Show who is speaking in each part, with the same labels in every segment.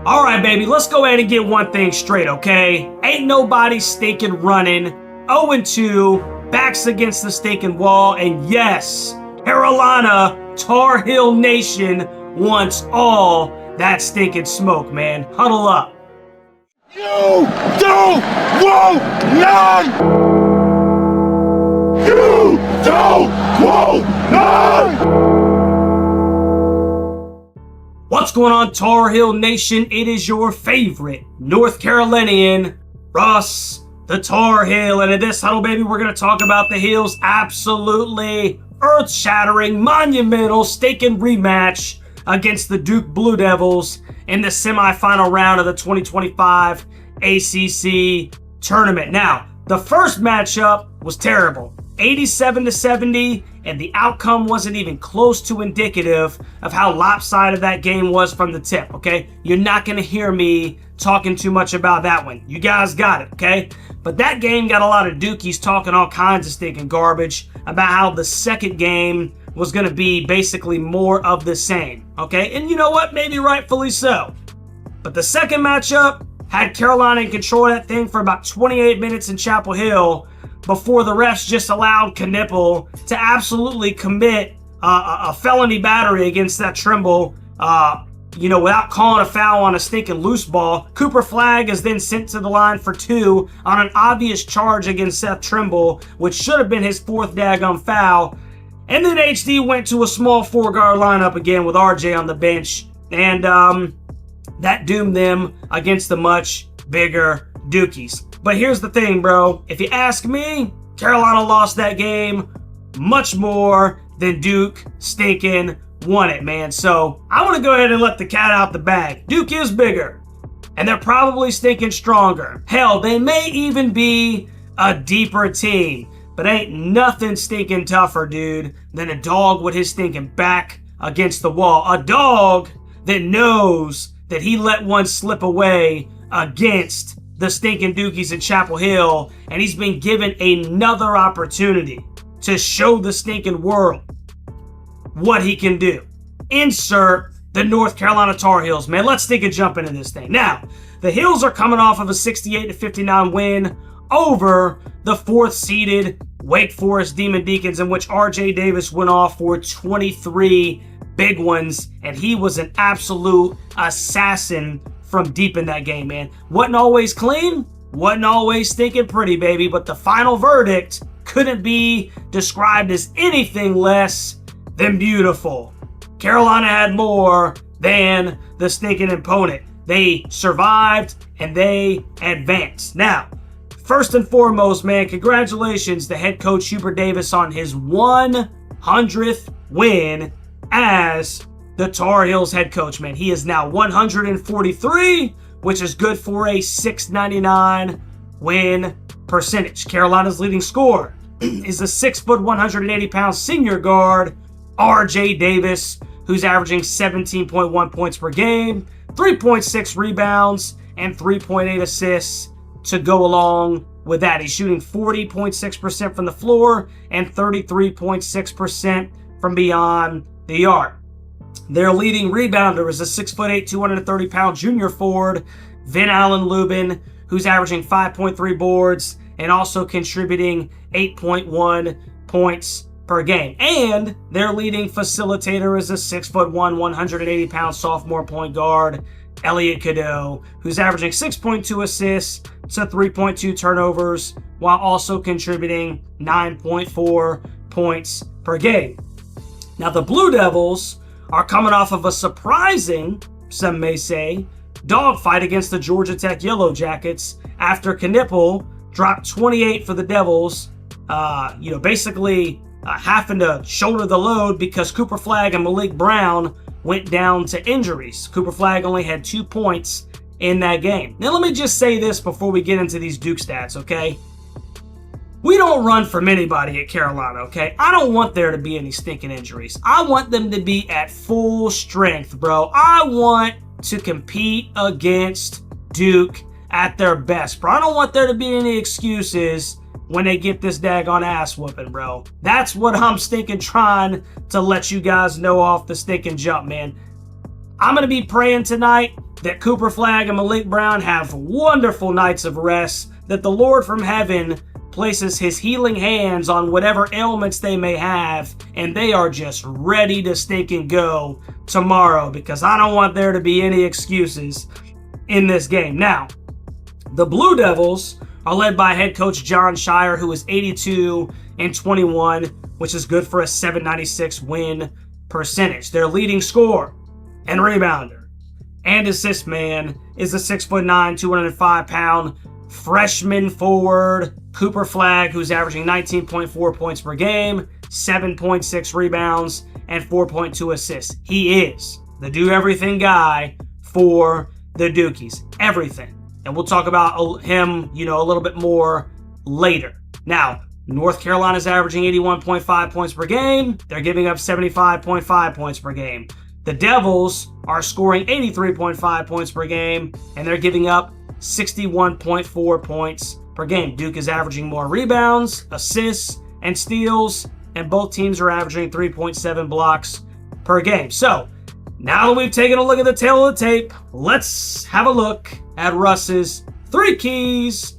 Speaker 1: All right, baby, let's go ahead and get one thing straight, okay? Ain't nobody stinking running. 0-2, backs against the stinking wall, and yes, Carolina Tar Heel Nation wants all that stinking smoke, man. Huddle up.
Speaker 2: You don't want none! You don't want none!
Speaker 1: What's going on, Tar Heel Nation? It is your favorite North Carolinian, Russ, the Tar Heel. And in this huddle, baby, we're going to talk about the Heel's absolutely earth-shattering, monumental stinking rematch against the Duke Blue Devils in the semifinal round of the 2025 ACC tournament. Now, the first matchup was terrible, 87-70, and the outcome wasn't even close to indicative of how lopsided that game was from the tip, okay? You're not going to hear me talking too much about that one. You guys got it, okay? But that game got a lot of Dukies talking all kinds of stinking garbage about how the second game was going to be basically more of the same, okay? And you know what? Maybe rightfully so. But the second matchup had Carolina in control of that thing for about 28 minutes in Chapel Hill before the refs just allowed Knipple to absolutely commit a felony battery against that Trimble, without calling a foul on a stinking loose ball. Cooper Flagg is then sent to the line for 2 on an obvious charge against Seth Trimble, which should have been his 4th daggum foul. And then HD went to a small 4-guard lineup again with RJ on the bench, and that doomed them against the much bigger Dukies. But here's the thing, bro. If you ask me, Carolina lost that game much more than Duke stinking won it, man. So I want to go ahead and let the cat out the bag. Duke is bigger, and they're probably stinking stronger. Hell, they may even be a deeper team, but ain't nothing stinking tougher, dude, than a dog with his stinking back against the wall. A dog that knows that he let one slip away against the stinking Dukies in Chapel Hill, and he's been given another opportunity to show the stinking world what he can do. Insert the North Carolina Tar Heels, man. Let's take a jump into this thing. Now, the Heels are coming off of a 68-59 win over the 4th-seeded Wake Forest Demon Deacons, in which RJ Davis went off for 23 big ones, and he was an absolute assassin from deep in that game, man. Wasn't always clean, wasn't always stinking pretty, baby, but the final verdict couldn't be described as anything less than beautiful. Carolina had more than the stinking opponent. They survived and they advanced. Now, first and foremost, man, congratulations to head coach Hubert Davis on his 100th win as the Tar Heels head coach, man. He is now 143, which is good for a .699 win percentage. Carolina's leading scorer is a 6', 180-pound senior guard, RJ Davis, who's averaging 17.1 points per game, 3.6 rebounds, and 3.8 assists to go along with that. He's shooting 40.6% from the floor and 33.6% from beyond the arc. Their leading rebounder is a 6'8", 230-pound junior forward, Vin Allen Lubin, who's averaging 5.3 boards and also contributing 8.1 points per game. And their leading facilitator is a 6'1", 180-pound sophomore point guard, Elliot Cadeau, who's averaging 6.2 assists to 3.2 turnovers, while also contributing 9.4 points per game. Now, the Blue Devils are coming off of a surprising, some may say, dogfight against the Georgia Tech Yellow Jackets after Knipple dropped 28 for the Devils, basically having to shoulder the load because Cooper Flagg and Malik Brown went down to injuries. Cooper Flagg only had 2 points in that game. Now, let me just say this before we get into these Duke stats, okay? We don't run from anybody at Carolina, okay? I don't want there to be any stinking injuries. I want them to be at full strength, bro. I want to compete against Duke at their best, bro. I don't want there to be any excuses when they get this daggone ass whooping, bro. That's what I'm stinking trying to let you guys know off the stinking jump, man. I'm going to be praying tonight that Cooper Flagg and Malik Brown have wonderful nights of rest, that the Lord from heaven places his healing hands on whatever ailments they may have, and they are just ready to stink and go tomorrow, because I don't want there to be any excuses in this game. Now, the Blue Devils are led by head coach John Shire, who is 82-21, which is good for a 796 win percentage. Their leading scorer and rebounder and assist man is the 6'9", 205-pound freshman forward Cooper Flagg, who's averaging 19.4 points per game, 7.6 rebounds, and 4.2 assists. He is the do-everything guy for the Dukies. Everything. And we'll talk about him, a little bit more later. Now, North Carolina's averaging 81.5 points per game. They're giving up 75.5 points per game. The Devils are scoring 83.5 points per game, and they're giving up 61.4 points per game. Duke is averaging more rebounds, assists, and steals, and both teams are averaging 3.7 blocks per game. So, now that we've taken a look at the tail of the tape, let's have a look at Russ's 3 keys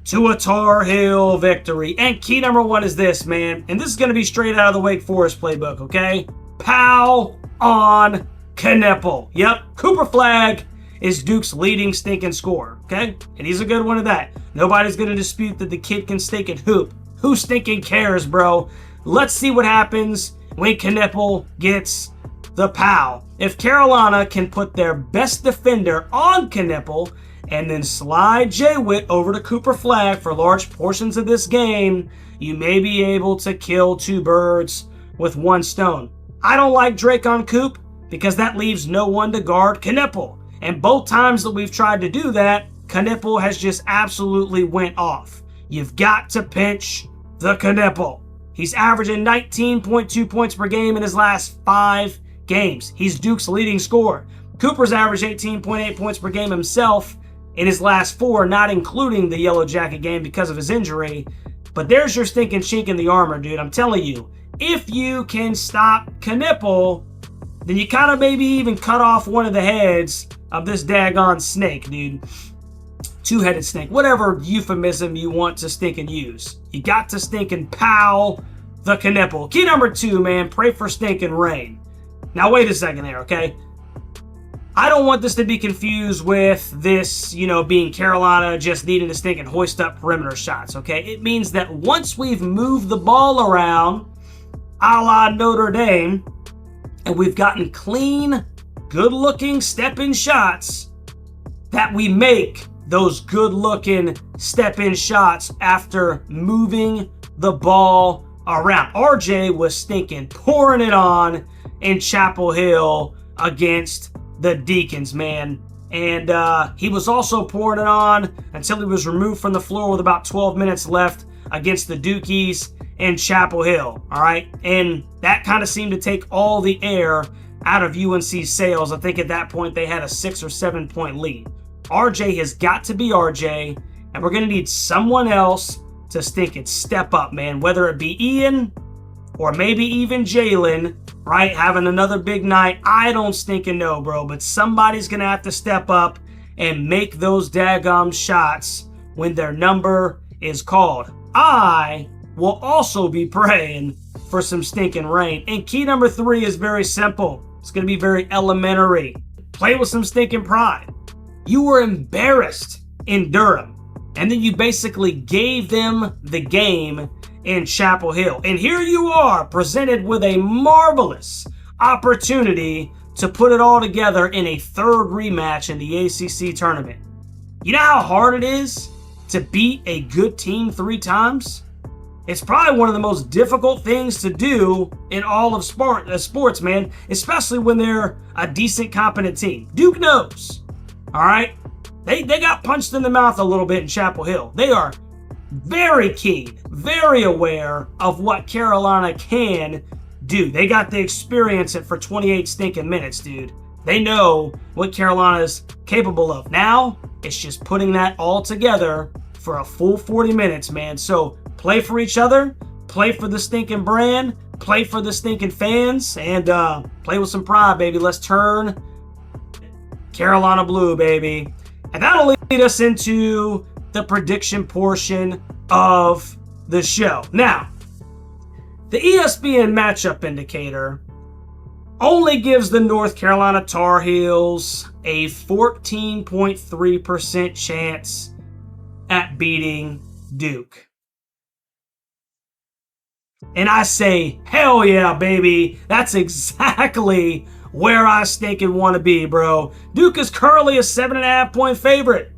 Speaker 1: to a Tar Heel victory. And key number 1 is this, man. And this is going to be straight out of the Wake Forest playbook, okay? Pow on Knipple. Yep, Cooper Flagg is Duke's leading stinking scorer, okay? And he's a good one at that. Nobody's going to dispute that the kid can stink and hoop. Who stinking cares, bro? Let's see what happens when Knipple gets the pow. If Carolina can put their best defender on Knipple and then slide Jay Witt over to Cooper Flagg for large portions of this game, you may be able to kill 2 birds with 1 stone. I don't like Drake on Coop because that leaves no one to guard Knipple. And both times that we've tried to do that, Knipple has just absolutely went off. You've got to pinch the Knipple. He's averaging 19.2 points per game in his last 5 games. He's Duke's leading scorer. Cooper's averaged 18.8 points per game himself in his last 4, not including the Yellow Jacket game because of his injury. But there's your stinking chink in the armor, dude. I'm telling you, if you can stop Knipple, then you kind of maybe even cut off one of the heads of this daggone snake, dude. 2-headed snake, whatever euphemism you want to stink and use. You got to stink and pow the Knipple. Key number 2, man, pray for stinking rain. Now, wait a second there, okay? I don't want this to be confused with this, being Carolina just needing to stink and hoist up perimeter shots, okay? It means that once we've moved the ball around, a la Notre Dame, and we've gotten clean, good-looking step-in shots, that we make those good-looking step-in shots after moving the ball around. RJ was stinking, pouring it on in Chapel Hill against the Deacons, man. And he was also pouring it on until he was removed from the floor with about 12 minutes left against the Dukies in Chapel Hill, all right? And that kind of seemed to take all the air out of UNC's sails. I think at that point they had a 6 or 7 point lead. RJ has got to be RJ, and we're going to need someone else to stink and step up, man, whether it be Ian or maybe even Jalen, right, having another big night. I don't stinking know, bro, but somebody's going to have to step up and make those daggum shots when their number is called. I will also be praying for some stinking rain. And key number 3 is very simple. It's going to be very elementary. Play with some stinking pride. You were embarrassed in Durham, and then you basically gave them the game in Chapel Hill. And here you are, presented with a marvelous opportunity to put it all together in a 3rd rematch in the ACC tournament. You know how hard it is to beat a good team 3 times? It's probably one of the most difficult things to do in all of sports, man, especially when they're a decent, competent team. Duke knows, all right? They got punched in the mouth a little bit in Chapel Hill. They are very keen, very aware of what Carolina can do. They got to experience it for 28 stinking minutes, dude. They know what Carolina's capable of. Now, it's just putting that all together for a full 40 minutes, man. So play for each other, play for the stinking brand, play for the stinking fans, and play with some pride, baby. Let's turn Carolina Blue, baby. And that'll lead us into the prediction portion of the show. Now, the ESPN matchup indicator only gives the North Carolina Tar Heels a 14.3% chance at beating Duke. And I say, hell yeah, baby. That's exactly where I stinking want to be, bro. Duke is currently a 7.5-point favorite.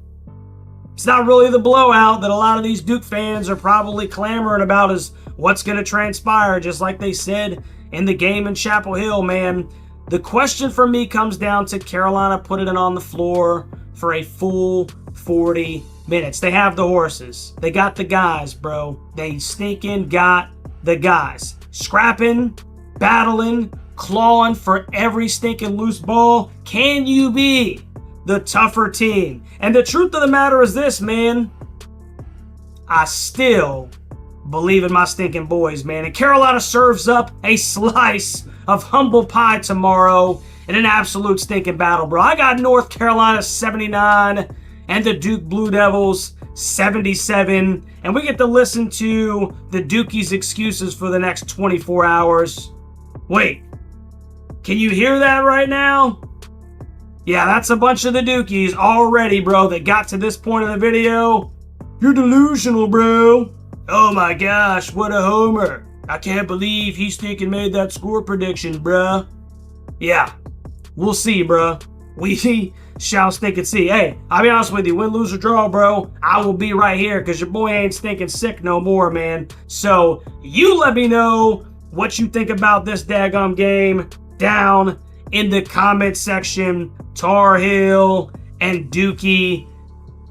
Speaker 1: It's not really the blowout that a lot of these Duke fans are probably clamoring about is what's going to transpire, just like they said in the game in Chapel Hill, man. The question for me comes down to Carolina putting it on the floor for a full 40 minutes. They have the horses. They got the guys, bro. They stinking got the guys. Scrapping, battling, clawing for every stinking loose ball. Can you be the tougher team? And the truth of the matter is this, man. I still believe in my stinking boys, man. And Carolina serves up a slice of humble pie tomorrow in an absolute stinking battle, bro. I got North Carolina 79 and the Duke Blue Devils 77. And we get to listen to the Dukies' excuses for the next 24 hours. Wait, can you hear that right now? Yeah, that's a bunch of the Dukies already, bro, that got to this point of the video. You're delusional, bro. Oh my gosh, what a homer. I can't believe he stinking made that score prediction, bruh. Yeah, we'll see, bruh. We shall stinking see. Hey, I'll be honest with you, win, lose, or draw, bro, I will be right here because your boy ain't stinking sick no more, man. So you let me know what you think about this daggum game down in the comment section. Tar Heel and Dookie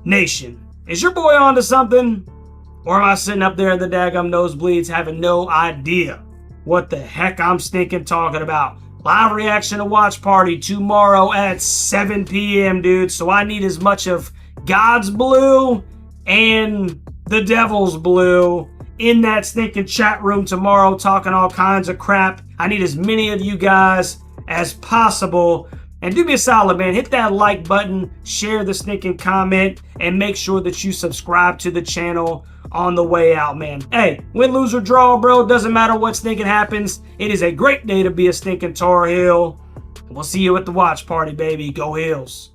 Speaker 1: Nation. Is your boy onto something? Or am I sitting up there in the daggum nosebleeds having no idea what the heck I'm stinking talking about? Live reaction to Watch Party tomorrow at 7 p.m., dude. So I need as much of God's blue and the devil's blue in that stinking chat room tomorrow talking all kinds of crap. I need as many of you guys as possible. And do me a solid, man. Hit that like button, share the stinking comment, and make sure that you subscribe to the channel on the way out, man. Hey, win, lose, or draw, bro. Doesn't matter what stinking happens. It is a great day to be a stinking Tar Heel. We'll see you at the watch party, baby. Go Heels.